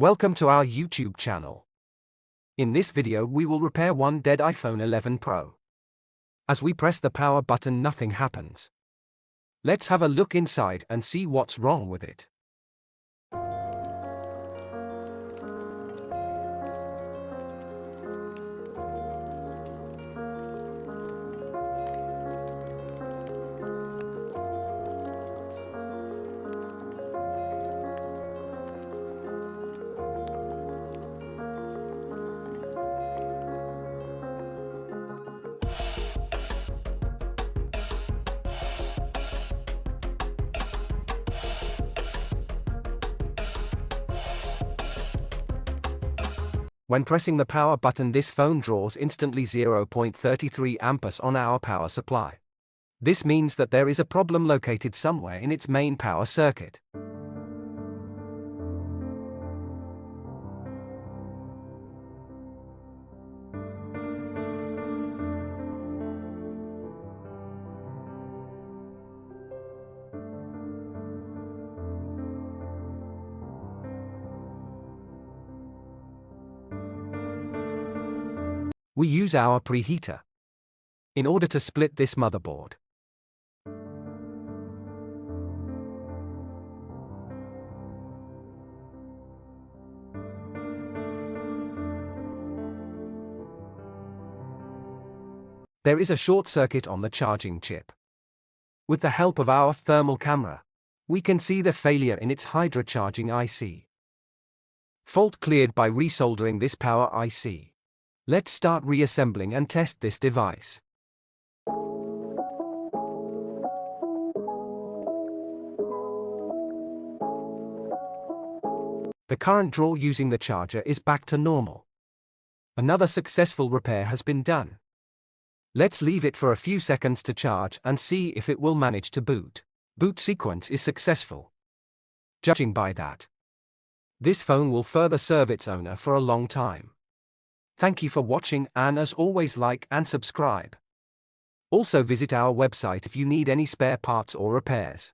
Welcome to our YouTube channel. In this video we will repair one dead iPhone 11 Pro. As we press the power button, nothing happens. Let's have a look inside and see what's wrong with it. When pressing the power button, this phone draws instantly 0.33 amperes on our power supply. This means that there is a problem located somewhere in its main power circuit. We use our preheater in order to split this motherboard. There is a short circuit on the charging chip. With the help of our thermal camera, we can see the failure in its Hydra charging IC. Fault cleared by resoldering this power IC. Let's start reassembling and test this device. The current draw using the charger is back to normal. Another successful repair has been done. Let's leave it for a few seconds to charge and see if it will manage to boot. Boot sequence is successful. Judging by that, this phone will further serve its owner for a long time. Thank you for watching, and as always, like and subscribe. Also visit our website if you need any spare parts or repairs.